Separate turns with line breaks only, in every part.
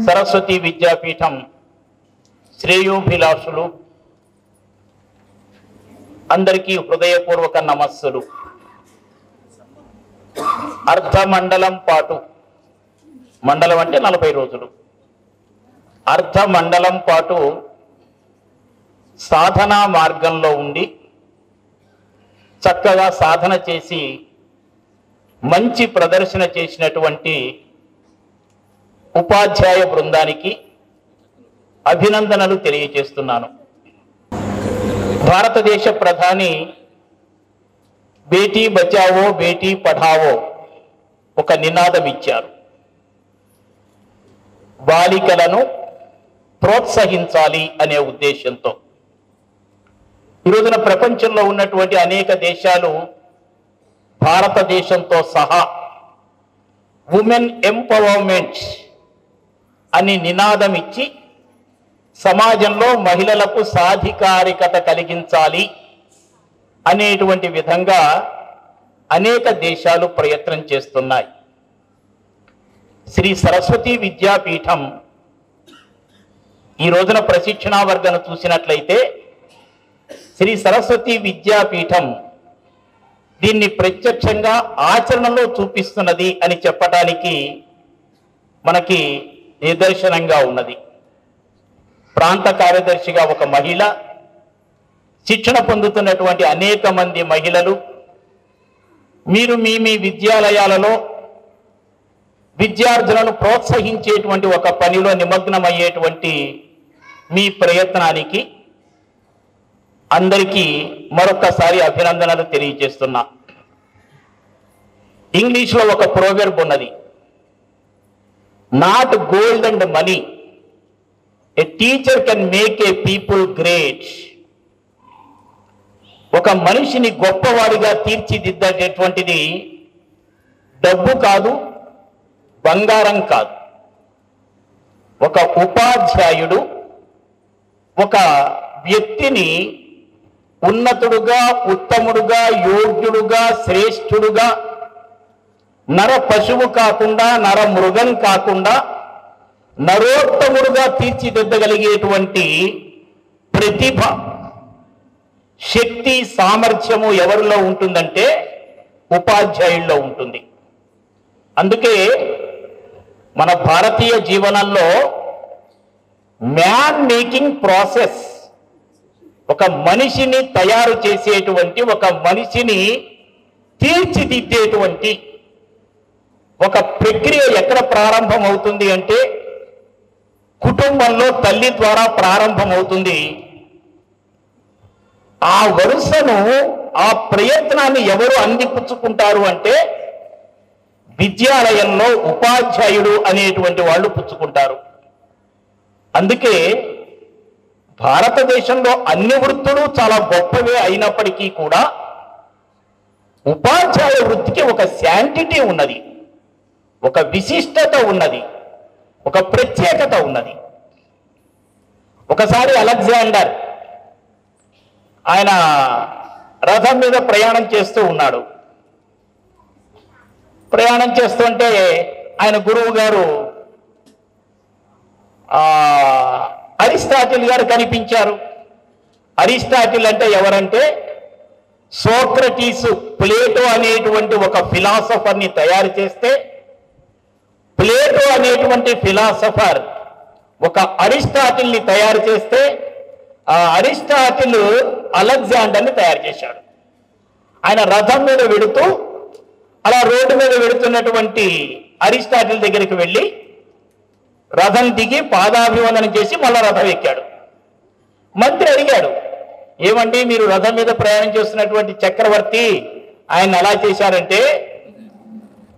సరస్వతి విద్యాపీఠం శ్రేయోభిలాషులు అందరికీ హృదయపూర్వక నమస్సులు. అర్ధమండలం పాటు, మండలం అంటే 40 రోజులు, అర్ధమండలం పాటు సాధనా మార్గంలో ఉండి చక్కగా సాధన చేసి మంచి ప్రదర్శన చేసినటువంటి ఉపాధ్యాయ బృందానికి అభినందనలు తెలియజేస్తున్నాను. భారతదేశ ప్రధాని బేటీ బచావో బేటీ పఢావో ఒక నినాదం ఇచ్చారు. బాలికలను ప్రోత్సహించాలి అనే ఉద్దేశంతో ఈ రోజున ప్రపంచంలో ఉన్నటువంటి అనేక దేశాలు భారతదేశంతో సహా ఉమెన్ ఎంపవర్మెంట్ అని నినాదం ఇచ్చి సమాజంలో మహిళలకు సాధికారికత కలిగించాలి అనేటువంటి విధంగా అనేక దేశాలు ప్రయత్నం చేస్తున్నాయి. శ్రీ సరస్వతి విద్యాపీఠం ఈ రోజున ప్రశిక్షణా వర్గను చూసినట్లయితే శ్రీ సరస్వతి విద్యాపీఠం దీన్ని ప్రత్యక్షంగా ఆచరణలో చూపిస్తున్నది అని చెప్పడానికి మనకి నిదర్శనంగా ఉన్నది. ప్రాంత కార్యదర్శిగా ఒక మహిళ, శిక్షణ పొందుతున్నటువంటి అనేక మంది మహిళలు, మీరు మీ విద్యాలయాలలో విద్యార్థులను ప్రోత్సహించేటువంటి ఒక పనిలో నిమగ్నమయ్యేటువంటి మీ ప్రయత్నానికి అందరికీ మరొక్కసారి అభినందనలు తెలియజేస్తున్నా. ఇంగ్లీష్లో ఒక ప్రోవెర్బ్ ఉన్నది, not gold and money, A teacher can make a people great. ఒక మనిషిని గొప్పవాడిగా తీర్చిదిద్దేటువంటిది డబ్బు కాదు, బంగారం కాదు. ఒక ఉపాధ్యాయుడు ఒక వ్యక్తిని ఉన్నతుడుగా, ఉత్తముడుగా, యోగ్యుడుగా, శ్రేష్ఠుడుగా, నర పశువు కాకుండా, నర మృగం కాకుండా నరోత్తముడుగా తీర్చిదిద్దగలిగేటువంటి ప్రతిభ, శక్తి, సామర్థ్యము ఎవరిలో ఉంటుందంటే ఉపాధ్యాయుల్లో ఉంటుంది. అందుకే మన భారతీయ జీవనంలో మ్యాన్ మేకింగ్ ప్రాసెస్, ఒక మనిషిని తయారు చేసేటువంటి, ఒక మనిషిని తీర్చిదిద్దేటువంటి ఒక ప్రక్రియ ఎక్కడ ప్రారంభం అవుతుంది అంటే కుటుంబంలో తల్లి ద్వారా ప్రారంభమవుతుంది. ఆ వరుసను, ఆ ప్రయత్నాన్ని ఎవరు అందిపుచ్చుకుంటారు అంటే విద్యాలయంలో ఉపాధ్యాయుడు అనేటువంటి వాళ్ళు పుచ్చుకుంటారు. అందుకే భారతదేశంలో అన్ని వృత్తులు చాలా గొప్పవే అయినప్పటికీ కూడా ఉపాధ్యాయ వృత్తికి ఒక శాంటిటీ ఉన్నది, ఒక విశిష్టత ఉన్నది, ఒక ప్రత్యేకత ఉన్నది. ఒకసారి అలెగ్జాండర్ ఆయన రథం మీద ప్రయాణం చేస్తూ ఉన్నాడు. ప్రయాణం చేస్తుంటే ఆయన గురువు గారు అరిస్టాటిల్ గారు కనిపించారు. అరిస్టాటిల్ అంటే ఎవరంటే సోక్రటీసు, ప్లేటో అనేటువంటి ఒక ఫిలాసఫర్ని తయారు చేస్తే ప్లేటో అనేటువంటి ఫిలాసఫర్ ఒక అరిస్టాటిల్ని తయారు చేస్తే ఆ అరిస్టాటిల్ అలెగ్జాండర్ని తయారు చేశాడు. ఆయన రథం మీద వెడుతూ అలా రోడ్డు మీద వెడుతున్నటువంటి అరిస్టాటిల్ దగ్గరికి వెళ్ళి రథం దిగి పాదాభివందనం చేసి మళ్ళా రథం ఎక్కాడు. మంత్రి అడిగాడు, ఏమండి మీరు రథం మీద ప్రయాణం చేస్తున్నటువంటి చక్రవర్తి ఆయన ఎలా చేశారంటే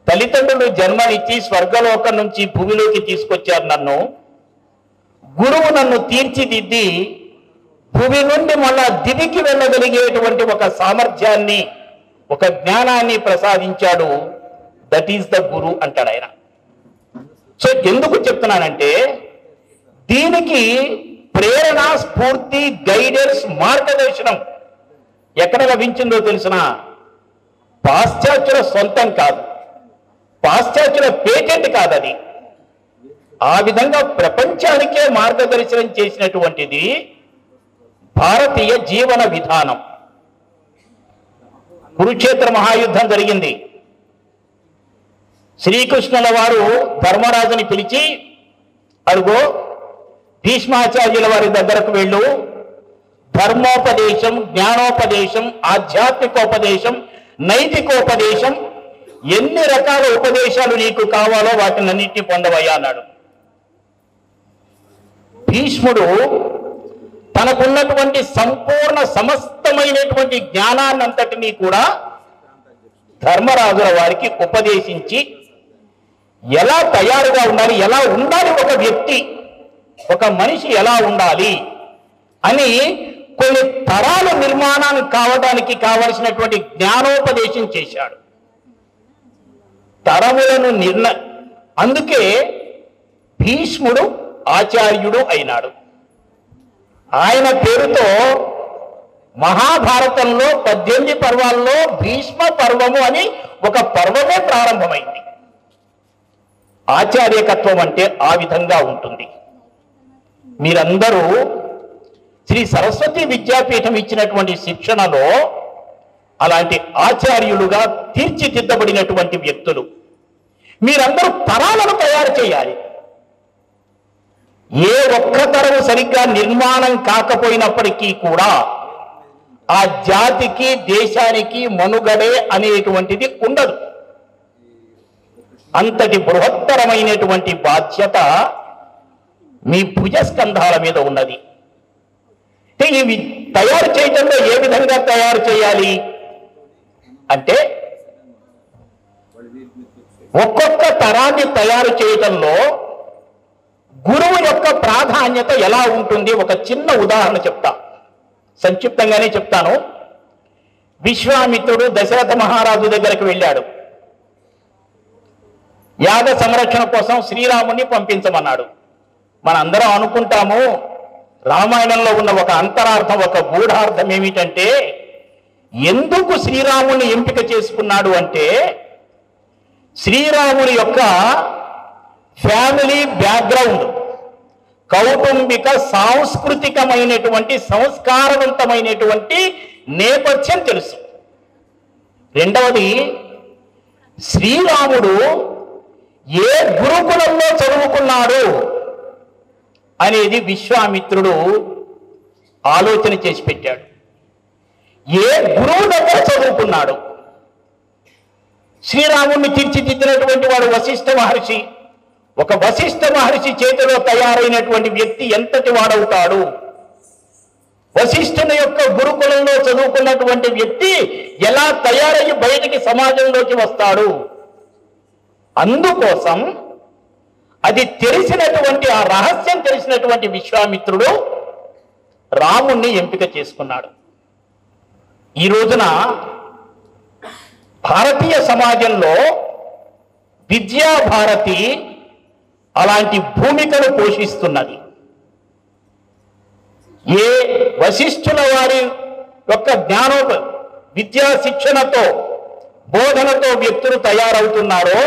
తల్లిదండ్రులు జన్మనిచ్చి స్వర్గలోకం నుంచి భూమిలోకి తీసుకొచ్చారు నన్ను, గురువు నన్ను తీర్చిదిద్ది భూమి నుండి మళ్ళా దివికి వెళ్ళగలిగేటువంటి ఒక సామర్థ్యాన్ని, ఒక జ్ఞానాన్ని ప్రసాదించాడు. దట్ ఈస్ ద గురు అంటాడు ఆయన. సో ఎందుకు చెప్తున్నానంటే దీనికి ప్రేరణ, స్ఫూర్తి, గైడెన్స్, మార్గదర్శనం ఎక్కడ లభించిందో తెలిసిన పాశ్చాత్యుల సొంతం కాదు, పాశ్చాత్యుల పేటెంట్ కాదు. అది ఆ విధంగా ప్రపంచానికే మార్గదర్శనం చేసినటువంటిది భారతీయ జీవన విధానం. కురుక్షేత్ర మహాయుద్ధం జరిగింది. శ్రీకృష్ణుల వారు ధర్మరాజుని పిలిచి, అడుగో భీష్మాచార్యుల వారి దగ్గరకు వెళ్ళు, ధర్మోపదేశం, జ్ఞానోపదేశం, ఆధ్యాత్మికోపదేశం, నైతికోపదేశం, ఎన్ని రకాల ఉపదేశాలు నీకు కావాలో వాటినన్నింటినీ పొందవయ్యా అన్నాడు. భీష్ముడు తనకున్నటువంటి సంపూర్ణ సమస్తమైనటువంటి జ్ఞానాన్నంతటినీ కూడా ధర్మరాజుల వారికి ఉపదేశించి ఎలా తయారుగా ఉండాలి, ఎలా ఉండాలి ఒక వ్యక్తి, ఒక మనిషి ఎలా ఉండాలి అని కొన్ని తరాల నిర్మాణానికి కావడానికి కావలసినటువంటి జ్ఞానోపదేశం చేశాడు. తరములను అందుకే భీష్ముడు ఆచార్యుడు అయినాడు. ఆయన పేరుతో మహాభారతంలో 18 పర్వాల్లో భీష్మ పర్వము అని ఒక పర్వమే ప్రారంభమైంది. ఆచార్యకత్వం అంటే ఆ విధంగా ఉంటుంది. మీరందరూ శ్రీ సరస్వతి విద్యాపీఠం ఇచ్చినటువంటి శిక్షణలో అలాంటి ఆచార్యులుగా తీర్చిదిద్దబడినటువంటి వ్యక్తులు. మీరందరూ తరాలను తయారు చేయాలి. ఏ ఒక్క తరము సరిగ్గా నిర్మాణం కాకపోయినప్పటికీ కూడా ఆ జాతికి, దేశానికి మనుగడే అనేటువంటిది ఉండదు. అంతటి బృహత్తరమైనటువంటి బాధ్యత మీ భుజస్కంధాల మీద ఉన్నది. ఇవి తయారు చేయడంలో ఏ విధంగా తయారు చేయాలి అంటే, ఒక్కొక్క తరాన్ని తయారు చేయడంలో గురువు యొక్క ప్రాధాన్యత ఎలా ఉంటుంది ఒక చిన్న ఉదాహరణ చెప్తా, సంక్షిప్తంగానే చెప్తాను. విశ్వామిత్రుడు దశరథ మహారాజు దగ్గరికి వెళ్ళాడు. యాగ సంరక్షణ కోసం శ్రీరాముని పంపించమన్నాడు. మనందరం అనుకుంటాము రామాయణంలో ఉన్న ఒక అంతరార్థం, ఒక గూఢార్థం ఏమిటంటే, ఎందుకు శ్రీరాముని ఎంపిక చేసుకున్నాడు అంటే, శ్రీరాముని యొక్క ఫ్యామిలీ బ్యాక్గ్రౌండ్, కౌటుంబిక సాంస్కృతికమైనటువంటి సంస్కారవంతమైనటువంటి నేపథ్యం తెలుసు. రెండవది, శ్రీరాముడు ఏ గురుకులంలో చదువుకున్నాడు అనేది విశ్వామిత్రుడు ఆలోచన చేసి పెట్టాడు. ఏ గురువు దగ్గర చదువుకున్నాడు? శ్రీరాముడిని తీర్చిదిద్దినటువంటి వాడు వశిష్ఠ మహర్షి. ఒక వశిష్ఠ మహర్షి చేతిలో తయారైనటువంటి వ్యక్తి ఎంతటి వాడవుతాడు? వశిష్ఠుని యొక్క గురుకులంలో చదువుకున్నటువంటి వ్యక్తి ఎలా తయారయ్యి బయటికి సమాజంలోకి వస్తాడు? అందుకోసం అది తెలిసినటువంటి, ఆ రహస్యం తెలిసినటువంటి విశ్వామిత్రుడు రాముణ్ణి ఎంపిక చేసుకున్నాడు. ఈ రోజున భారతీయ సమాజంలో విద్యాభారతి అలాంటి భూమికను పోషిస్తున్నది. ఏ వశిష్ఠుల వారి యొక్క విద్యా శిక్షణతో, బోధనతో వ్యక్తులు తయారవుతున్నారో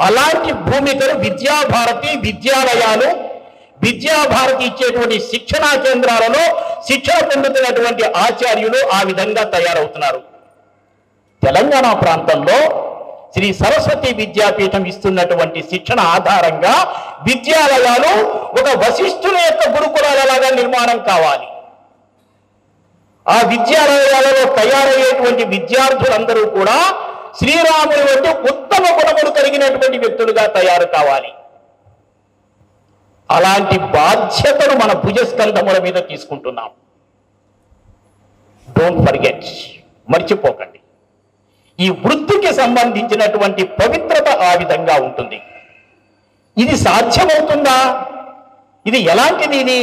అలాంటి భూమికలు విద్యాభారతి విద్యాలయాలు, విద్యాభారతి ఇచ్చేటువంటి శిక్షణా కేంద్రాలలో శిక్షణ పొందుతున్నటువంటి ఆచార్యులు ఆ విధంగా తయారవుతున్నారు. తెలంగాణ ప్రాంతంలో శ్రీ సరస్వతి విద్యాపీఠం ఇస్తున్నటువంటి శిక్షణ ఆధారంగా విద్యాలయాలు ఒక వశిష్ఠుల యొక్క గురుకులాలలాగా నిర్మాణం కావాలి. ఆ విద్యాలయాలలో తయారయ్యేటువంటి విద్యార్థులందరూ కూడా శ్రీరాముని వంటి ఉత్తమ గుణములు కలిగినటువంటి వ్యక్తులుగా తయారు కావాలి. అలాంటి బాధ్యతను మన భుజస్కంధముల మీద తీసుకుంటున్నాం. డోంట్ ఫర్గెట్, మర్చిపోకండి. ఈ వృత్తికి సంబంధించినటువంటి పవిత్రత ఆ విధంగా ఉంటుంది. ఇది సాధ్యమవుతుందా? ఇది ఎలాంటిది ఇది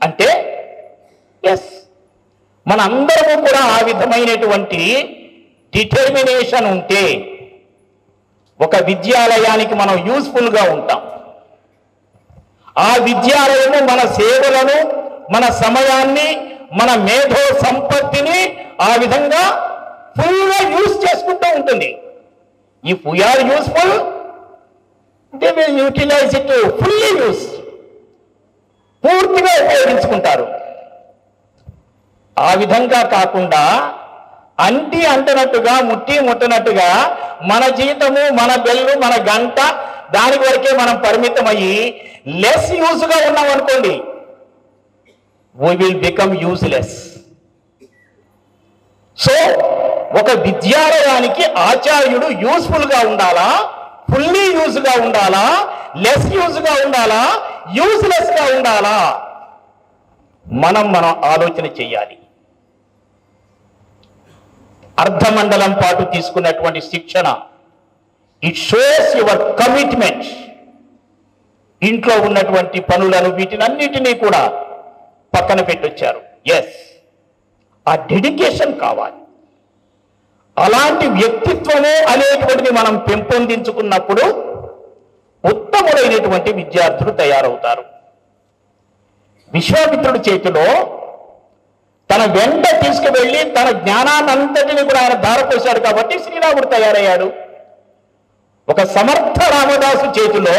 అంటే, ఎస్, మనందరము కూడా ఆ విధమైనటువంటి డిటర్మినేషన్ ఉంటే ఒక విద్యాలయానికి మనం యూస్ఫుల్గా ఉంటాం. ఆ విద్యాలయము మన సేవలను, మన సమయాన్ని, మన మేధో సంపత్తిని ఆ విధంగా ఫుల్గా యూజ్ చేసుకుంటూ ఉంటుంది. If we are useful, they will utilize it fully use, పూర్తిగా ఉపయోగించుకుంటారు. ఆ విధంగా కాకుండా అంటి అంటనట్టుగా ముట్టి ముట్టనట్టుగా మన జీతము, మన బెల్లు, మన గంట దాని వరకే మనం పరిమితమయ్యి లెస్ యూజ్గా ఉన్నాం అనుకోండి, we will become useless. So ఒక విద్యాలయానికి ఆచార్యుడు యూస్ఫుల్గా ఉండాలా, ఫుల్లీ యూజ్గా ఉండాలా, లెస్ యూజ్గా ఉండాలా, యూజ్లెస్గా ఉండాలా, మనం ఆలోచన చేయాలి. అర్ధమండలం పాటు తీసుకున్నటువంటి శిక్షణ, ఇట్ షోస్ యువర్ కమిట్మెంట్. ఇంట్లో ఉన్నటువంటి పనులను వీటినన్నిటినీ కూడా పక్కన పెట్టొచ్చారు. ఎస్, ఆ డెడికేషన్ కావాలి. అలాంటి వ్యక్తిత్వము అనేటువంటిది మనం పెంపొందించుకున్నప్పుడు ఉత్తములైనటువంటి విద్యార్థులు తయారవుతారు. విశ్వామిత్రుడి చేతిలో తన వెంట తీసుకువెళ్ళి తన జ్ఞానాన్నంతటిని కూడా ఆయన ధారపోశాడు కాబట్టి శ్రీరాముడు తయారయ్యాడు. ఒక సమర్థ రామదాసు చేతిలో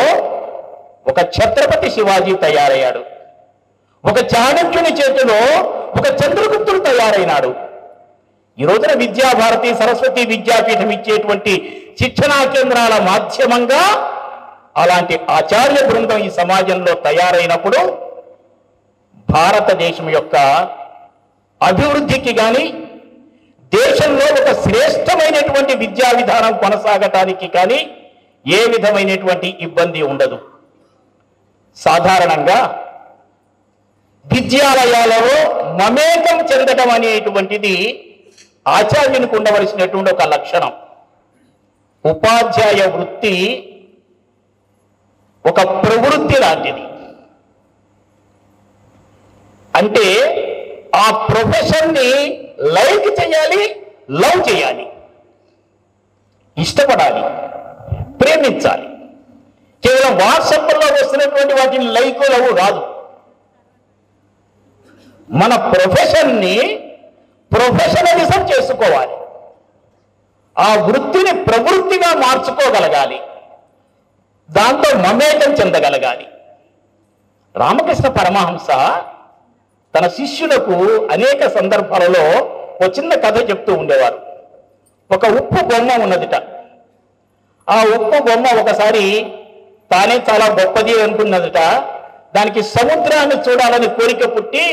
ఒక ఛత్రపతి శివాజీ తయారయ్యాడు. ఒక చాణక్యుని చేతిలో ఒక చంద్రగుప్తుడు తయారైనాడు. ఈ రోజున విద్యాభారతి, సరస్వతి విద్యాపీఠం ఇచ్చేటువంటి శిక్షణా కేంద్రాల మాధ్యమంగా అలాంటి ఆచార్య బృందం ఈ సమాజంలో తయారైనప్పుడు భారతదేశం యొక్క అభివృద్ధికి కానీ, దేశంలో ఒక శ్రేష్టమైనటువంటి విద్యా విధానం కొనసాగటానికి కానీ ఏ విధమైనటువంటి ఇబ్బంది ఉండదు. సాధారణంగా విద్యాలయాలలో మమేకం చెందడం అనేటువంటిది ఆచార్యునికి ఉండవలసినటువంటి ఒక లక్షణం. ఉపాధ్యాయ వృత్తి ఒక ప్రవృత్తి లాంటిది. అంటే ఆ ప్రొఫెషన్ని లైక్ చేయాలి, లవ్ చేయాలి, ఇష్టపడాలి, ప్రేమించాలి. కేవలం వాట్సాప్లో వస్తున్నటువంటి వాటిని లైక్ లవ్ రాదు. మన ప్రొఫెషన్ని ప్రొఫెషనలిజం చేసుకోవాలి, ఆ వృత్తిని ప్రవృత్తిగా మార్చుకోగలగాలి, దాంతో మమేకం చెందగలగాలి. రామకృష్ణ పరమహంస తన శిష్యులకు అనేక సందర్భాలలో ఒక చిన్న కథ చెప్తూ ఉండేవారు. ఒక ఉప్పు బొమ్మ ఉన్నదిట. ఆ ఉప్పు బొమ్మ ఒకసారి తానే చాలా గొప్పది అనుకున్నదిట. దానికి సముద్రాన్ని చూడాలని కోరిక పుట్టి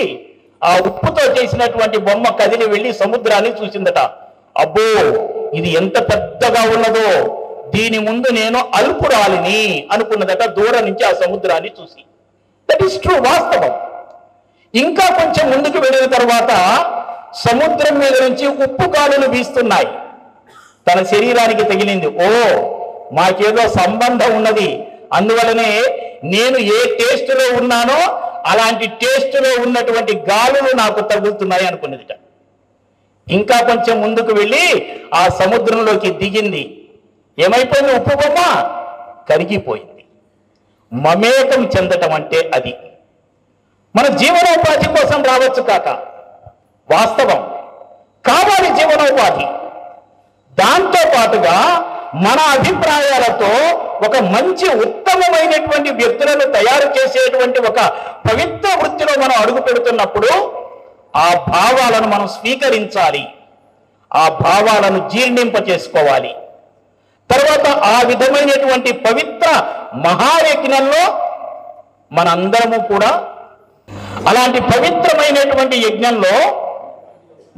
ఆ ఉప్పుతో చేసినటువంటి బొమ్మ కదిలి వెళ్ళి సముద్రాన్ని చూసిందట. అబ్బో, ఇది ఎంత పెద్దగా ఉన్నదో, దీని ముందు నేను అల్పురాలిని అనుకున్నదట దూరం నుంచి ఆ సముద్రాన్ని చూసి. దట్ ఈస్ ట్రూ, వాస్తవం. ఇంకా కొంచెం ముందుకు వెళ్ళిన తర్వాత సముద్రం మీద నుంచి ఉప్పు కాలులు వీస్తున్నాయి. తన శరీరానికి తగిలింది. ఓ, మాకేదో సంబంధం ఉన్నది, అందువలనే నేను ఏ టేస్టులో ఉన్నానో అలాంటి టేస్టులో ఉన్నటువంటి గాలులు నాకు తగులుతున్నాయి అనుకున్నదిట. ఇంకా కొంచెం ముందుకు వెళ్ళి ఆ సముద్రంలోకి దిగింది. ఏమైపోయింది? ఉప్పు బొమ్మ కరిగిపోయింది. మమేకం చెందటం అంటే అది. మన జీవనోపాధి కోసం రావచ్చు కాక, వాస్తవం కావాలి జీవనోపాధి. దాంతో పాటుగా మన అభిప్రాయాలతో ఒక మంచి ఉత్తమమైనటువంటి వ్యక్తులను తయారు చేసేటువంటి ఒక పవిత్ర వృత్తిలో మనం అడుగు పెడుతున్నప్పుడు ఆ భావాలను మనం స్వీకరించాలి, ఆ భావాలను జీర్ణింప చేసుకోవాలి. తర్వాత ఆ విధమైనటువంటి పవిత్ర మహాయజ్ఞంలో మనందరము కూడా, అలాంటి పవిత్రమైనటువంటి యజ్ఞంలో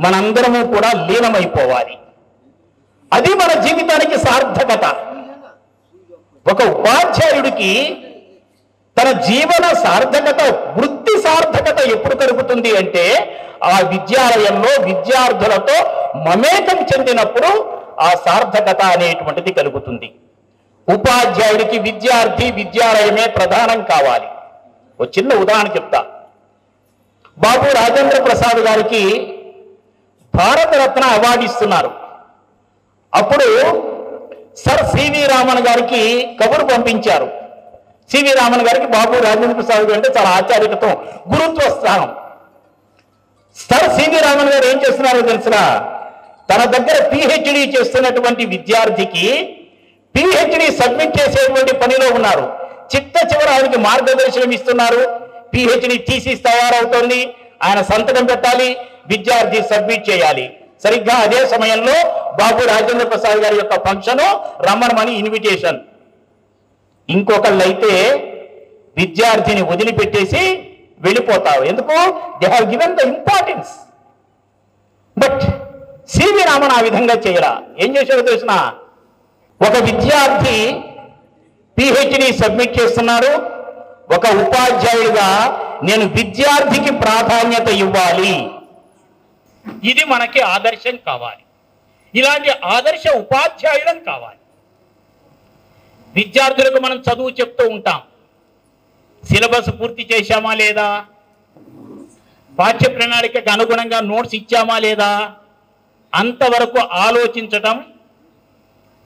మనందరము కూడా లీనమైపోవాలి. అది మన జీవితానికి సార్థకత. ఒక ఉపాధ్యాయుడికి తన జీవన సార్థకత, వృత్తి సార్థకత ఎప్పుడు కలుగుతుంది అంటే ఆ విద్యాలయంలో విద్యార్థులతో మమేకం చెందినప్పుడు ఆ సార్థకత అనేటువంటిది కలుగుతుంది. ఉపాధ్యాయుడికి విద్యార్థి, విద్యాలయమే ప్రధానం కావాలి. ఒక చిన్న ఉదాహరణ చెప్తా. బాబు రాజేంద్ర ప్రసాద్ గారికి భారతరత్న అవార్డు ఇస్తున్నారు. అప్పుడు సర్ సివి రామన్ గారికి కబురు పంపించారు. సివి రామన్ గారికి బాబు రాజేంద్ర ప్రసాద్ అంటే చాలా ఆచార్యకతం, గురుత్వ స్థానం. సర్ సివి రామన్ గారు ఏం చేస్తున్నారో తెలిసిన, తన దగ్గర పిహెచ్డి చేస్తున్నటువంటి విద్యార్థికి పిహెచ్డి సబ్మిట్ చేసేటువంటి పనిలో ఉన్నారు. చిట్ట చివరి ఆయనకి మార్గదర్శనం ఇస్తున్నారు. పిహెచ్డి థీసిస్ తయారవుతోంది, ఆయన సంతకం పెట్టాలి, విద్యార్థి సబ్మిట్ చేయాలి. సరిగ్గా అదే సమయంలో బాబు రాజేంద్ర ప్రసాద్ గారి యొక్క ఫంక్షన్ రమ్మనమని ఇన్విటేషన్. ఇంకొకళ్ళైతే విద్యార్థిని వదిలిపెట్టేసి వెళ్ళిపోతావు. ఎందుకు? They have given the importance. But C V Raman ఆ విధంగా చేయరా. ఏం చేశాడో తెలిసిన, ఒక విద్యార్థి పిహెచ్డి సబ్మిట్ చేస్తున్నారు. ఒక ఉపాధ్యాయుడిగా నేను విద్యార్థికి ప్రాధాన్యత ఇవ్వాలి. ఇది మనకి ఆదర్శం కావాలి. ఇలాంటి ఆదర్శ ఉపాధ్యాయులను కావాలి. విద్యార్థులకు మనం చదువు చెప్తూ ఉంటాం. సిలబస్ పూర్తి చేశామా లేదా, పాఠ్య ప్రణాళికకు అనుగుణంగా నోట్స్ ఇచ్చామా లేదా, అంతవరకు ఆలోచించటం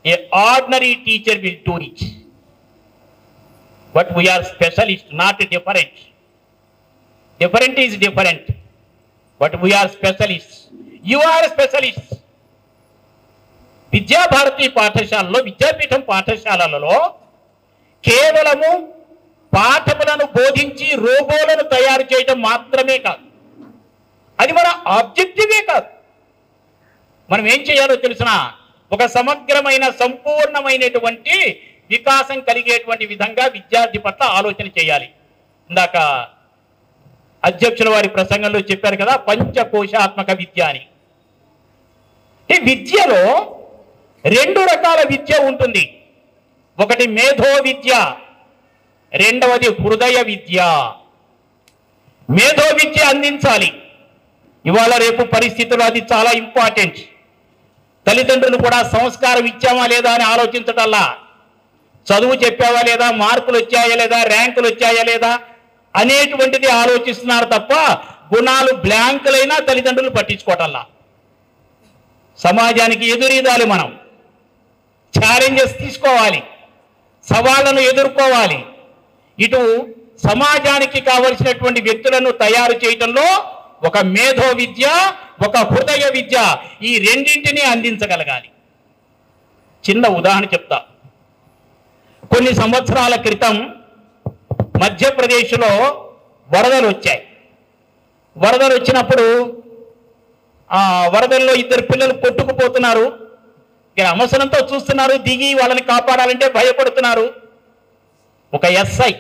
a ordinary teacher will do it. But we are specialist, not different. Different is different, but we are specialist. You are specialist. Vidya Bharati పాఠశాలలో, విద్యాపీఠం పాఠశాలలలో కేవలము పాఠములను బోధించి రోబోలను తయారు చేయడం మాత్రమే కాదు, అది మన ఆబ్జెక్టివే కాదు. మనం ఏం చేయాలో తెలిసిన, ఒక సమగ్రమైన సంపూర్ణమైనటువంటి వికాసం కలిగేటువంటి విధంగా విద్యార్థి పట్ల ఆలోచన చేయాలి. ఇందాక అధ్యక్షుల వారి ప్రసంగంలో చెప్పారు కదా, పంచకోశాత్మక విద్య అని. ఈ విద్యలో రెండు రకాల విద్య ఉంటుంది. ఒకటి మేధో విద్య, రెండవది హృదయ విద్య. మేధో విద్య అందించాలి. ఇవాళ రేపు పరిస్థితులు అది చాలా ఇంపార్టెంట్. తల్లిదండ్రులు కూడా సంస్కారం ఇచ్చామా లేదా అని ఆలోచించటల్లా, చదువు చెప్పావా లేదా, మార్కులు వచ్చాయా లేదా, ర్యాంకులు వచ్చాయా లేదా అనేటువంటిది ఆలోచిస్తున్నారు తప్ప గుణాలు బ్లాంకులైనా తల్లిదండ్రులు పట్టించుకోవటల్లా. సమాజానికి ఎదురీదాలి. మనం ఛాలెంజెస్ తీసుకోవాలి, సవాళ్లను ఎదుర్కోవాలి. ఇటు సమాజానికి కావలసినటువంటి వ్యక్తులను తయారు చేయటంలో ఒక మేధో విద్య, ఒక హృదయ విద్య, ఈ రెండింటినీ అందించగలగాలి. చిన్న ఉదాహరణ చెప్తా. కొన్ని సంవత్సరాల క్రితం మధ్యప్రదేశ్లో వరదలు వచ్చాయి. వరదలు వచ్చినప్పుడు ఆ వరదల్లో ఇద్దరు పిల్లలు కొట్టుకుపోతున్నారు. అవసరంతో చూస్తున్నారు, దిగి వాళ్ళని కాపాడాలంటే భయపడుతున్నారు. ఒక ఎస్ఐ,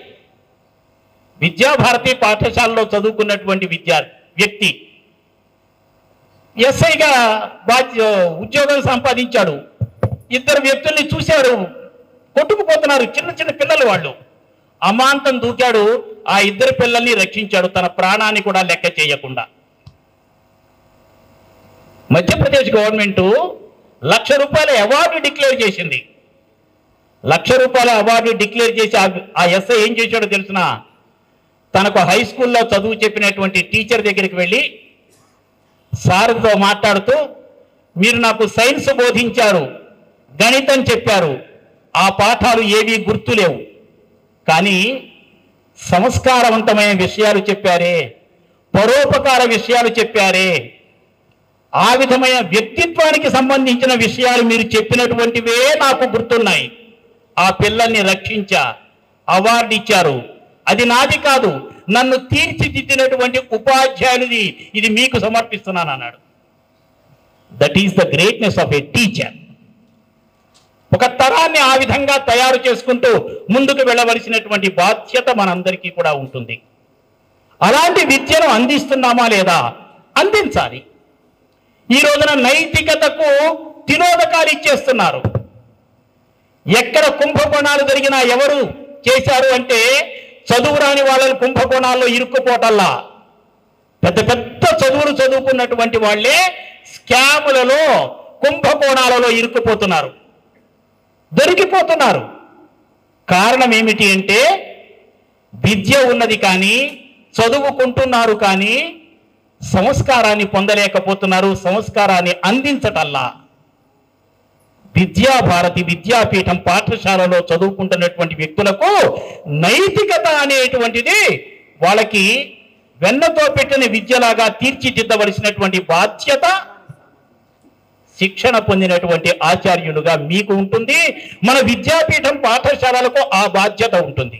విద్యాభారతి పాఠశాలలో చదువుకున్నటువంటి వ్యక్తి ఎస్ఐగా ఉద్యోగం సంపాదించాడు. ఇద్దరు వ్యక్తుల్ని చూశాడు, కొట్టుకుపోతున్నారు, చిన్న చిన్న పిల్లలు వాళ్ళు. అమాంతం దూకాడు, ఆ ఇద్దరు పిల్లల్ని రక్షించాడు, తన ప్రాణాన్ని కూడా లెక్క చేయకుండా. మధ్యప్రదేశ్ గవర్నమెంట్ ₹1,00,000 అవార్డు డిక్లేర్ చేసింది. ₹1,00,000 అవార్డు డిక్లేర్ చేసి ఆ ఎస్ఐ ఏం చేశాడో తెలిసిన, తనకు హై స్కూల్లో చదువు చెప్పినటువంటి టీచర్ దగ్గరికి వెళ్ళి సార్తో మాట్లాడుతూ, మీరు నాకు సైన్స్ బోధించారు, గణితం చెప్పారు, ఆ పాఠాలు ఏవీ గుర్తులేవు, కానీ సంస్కారవంతమైన విషయాలు చెప్పారే, పరోపకార విషయాలు చెప్పారే, ఆ విధమైన వ్యక్తిత్వానికి సంబంధించిన విషయాలు మీరు చెప్పినటువంటివే నాకు గుర్తున్నాయి. ఆ పిల్లల్ని రక్షించా, అవార్డు ఇచ్చారు. అది నాది కాదు, నన్ను తీర్చిదిద్దినటువంటి ఉపాధ్యాయునిది, ఇది మీకు సమర్పిస్తున్నాను అన్నాడు. That is the greatness of A teacher. ఒక తరాన్ని ఆ విధంగా తయారు చేసుకుంటూ ముందుకు వెళ్ళవలసినటువంటి బాధ్యత మనందరికీ కూడా ఉంటుంది. అలాంటి విద్యను అందిస్తున్నామా లేదా? అందించాలి. ఈ రోజున నైతికతకు తిలోదకాలు ఇచ్చేస్తున్నారు. ఎక్కడ కుంభకోణాలు జరిగినా ఎవరు చేశారు అంటే చదువు రాని వాళ్ళని కుంభకోణాల్లో ఇరుక్కుపోవటల్లా. పెద్ద పెద్ద చదువులు చదువుకున్నటువంటి వాళ్ళే స్కాములలో, కుంభకోణాలలో ఇరుక్కుపోతున్నారు, దొరికిపోతున్నారు. కారణం ఏమిటి అంటే విద్య ఉన్నది కానీ, చదువుకుంటున్నారు కానీ సంస్కారాన్ని పొందలేకపోతున్నారు, సంస్కారాన్ని అందించటల్లా. విద్యాభారతి విద్యాపీఠం పాఠశాలలో చదువుకుంటున్నటువంటి వ్యక్తులకు నైతికత అనేటువంటిది వాళ్ళకి వెన్నతో పెట్టిన విద్యలాగా తీర్చిదిద్దవలసినటువంటి బాధ్యత శిక్షణ పొందినటువంటి ఆచార్యులుగా మీకు ఉంటుంది. మన విద్యాపీఠం పాఠశాలలకు ఆ బాధ్యత ఉంటుంది.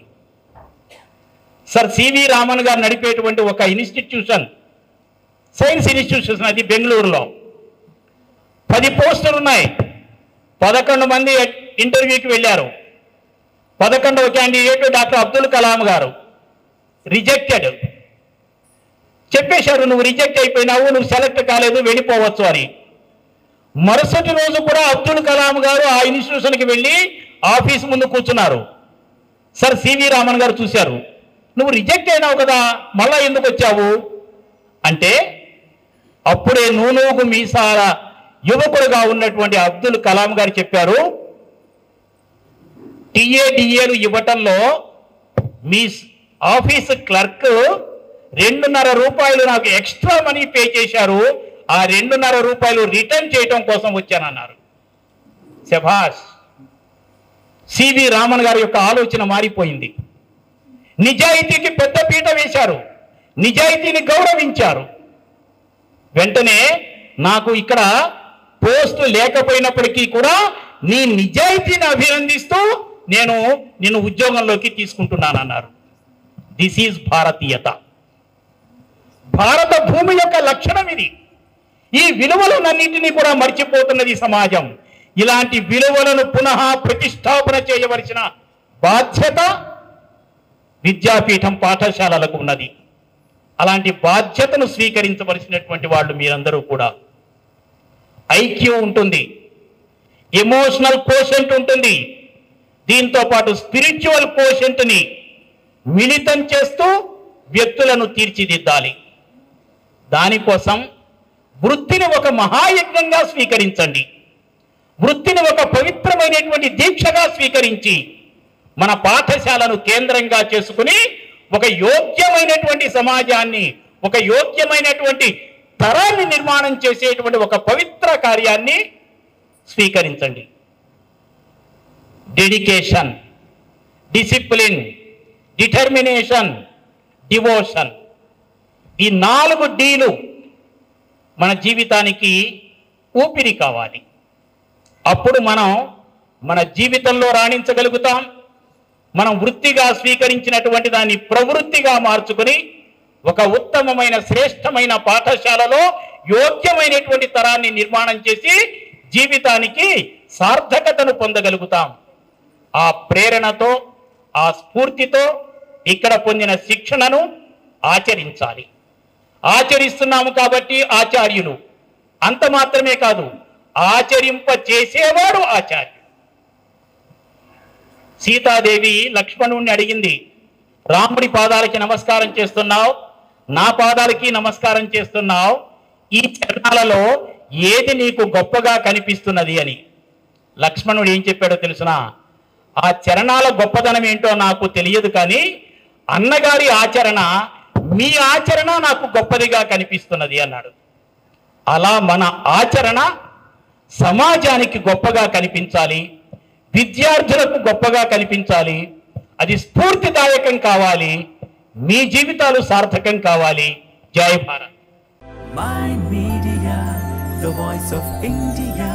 సర్ సివి రామన్ గారు నడిపేటువంటి ఒక ఇన్స్టిట్యూషన్, సైన్స్ ఇన్స్టిట్యూషన్, అది బెంగళూరులో 10 పోస్టులు ఉన్నాయి. 11 మంది ఇంటర్వ్యూకి వెళ్ళారు. 11వ క్యాండిడేట్ డాక్టర్ అబ్దుల్ కలాం గారు రిజెక్టెడ్. చెప్పేశారు, నువ్వు రిజెక్ట్ అయిపోయినావు, నువ్వు సెలెక్ట్ కాలేదు, వెళ్ళిపోవచ్చు అని. మరుసటి రోజు కూడా అబ్దుల్ కలాం గారు ఆ ఇన్స్టిట్యూషన్కి వెళ్ళి ఆఫీస్ ముందు కూర్చున్నారు. సర్ సివి రామన్ గారు చూశారు, నువ్వు రిజెక్ట్ అయినావు కదా, మళ్ళా ఎందుకు వచ్చావు అంటే, అప్పుడే నూనూగు మీసాల యువకుడుగా ఉన్నటువంటి అబ్దుల్ కలాం గారు చెప్పారు, టీఏడిఏలు ఇవ్వటంలో మీ ఆఫీస్ క్లర్క్ 2.5 రూపాయలు నాకు ఎక్స్ట్రా మనీ పే చేశారు, ఆ 2.5 రూపాయలు రిటర్న్ చేయటం కోసం వచ్చానన్నారు. శభాష్. సివి రామన్ గారి యొక్క ఆలోచన మారిపోయింది. నిజాయితీకి పెద్ద పీట వేశారు, నిజాయితీని గౌరవించారు. వెంటనే నాకు ఇక్కడ పోస్టు లేకపోయినప్పటికీ కూడా నీ నిజాయితీని అభినందిస్తూ నేను నిన్ను ఉద్యోగంలోకి తీసుకుంటున్నానన్నారు. This is భారతీయత. భారత భూమి యొక్క లక్షణం ఇది. ఈ విలువలన్నింటినీ కూడా మర్చిపోతున్నది సమాజం. ఇలాంటి విలువలను పునః ప్రతిష్టాపన చేయవలసిన బాధ్యత విద్యాపీఠం పాఠశాలలకు ఉన్నది. అలాంటి బాధ్యతను స్వీకరించవలసినటువంటి వాళ్ళు మీరందరూ కూడా. ఐక్యూ ఉంటుంది, ఎమోషనల్ కోషెంట్ ఉంటుంది, దీంతో పాటు స్పిరిచువల్ కోషెంట్ని మిళితం చేస్తూ వ్యక్తులను తీర్చిదిద్దాలి. దానికోసం వృత్తిని ఒక మహాయజ్ఞంగా స్వీకరించండి. వృత్తిని ఒక పవిత్రమైనటువంటి దీక్షగా స్వీకరించి మన పాఠశాలను కేంద్రంగా చేసుకుని ఒక యోగ్యమైనటువంటి సమాజాన్ని, ఒక యోగ్యమైనటువంటి తరాన్ని నిర్మాణం చేసేటువంటి ఒక పవిత్ర కార్యాన్ని స్వీకరించండి. డెడికేషన్, డిసిప్లిన్, డిటర్మినేషన్, డివోషన్, ఈ 4 డీలు మన జీవితానికి ఊపిరి కావాలి. అప్పుడు మనం మన జీవితంలో రాణించగలుగుతాం. మనం వృత్తిగా స్వీకరించినటువంటి దాన్ని ప్రవృత్తిగా మార్చుకుని ఒక ఉత్తమమైన శ్రేష్టమైన పాఠశాలలో యోగ్యమైనటువంటి తరాన్ని నిర్మాణం చేసి జీవితానికి సార్థకతను పొందగలుగుతాం. ఆ ప్రేరణతో, ఆ స్ఫూర్తితో ఇక్కడ పొందిన శిక్షణను ఆచరించాలి. ఆచరిస్తున్నాము కాబట్టి ఆచార్యులు. అంత మాత్రమే కాదు, ఆచరింప చేసేవాడు ఆచార్యుడు. సీతాదేవి లక్ష్మణుణ్ణి అడిగింది, రాముడి పాదాలకి నమస్కారం చేస్తున్నావు, నా పాదాలకి నమస్కారం చేస్తున్నావు, ఈ చరణాలలో ఏది నీకు గొప్పగా కనిపిస్తున్నది అని. లక్ష్మణుడు ఏం చెప్పాడో తెలుసునా? ఆ చరణాల గొప్పదనం ఏంటో నాకు తెలియదు, కానీ అన్నగారి ఆచరణ, మీ ఆచరణ నాకు గొప్పదిగా కనిపిస్తున్నది అన్నాడు. అలా మన ఆచరణ సమాజానికి గొప్పగా కనిపించాలి, విద్యార్థులకు గొప్పగా కనిపించాలి, అది స్ఫూర్తిదాయకం కావాలి, మీ జీవితాలు సార్థకం కావాలి. జై Bharat.
My Media, the voice of India.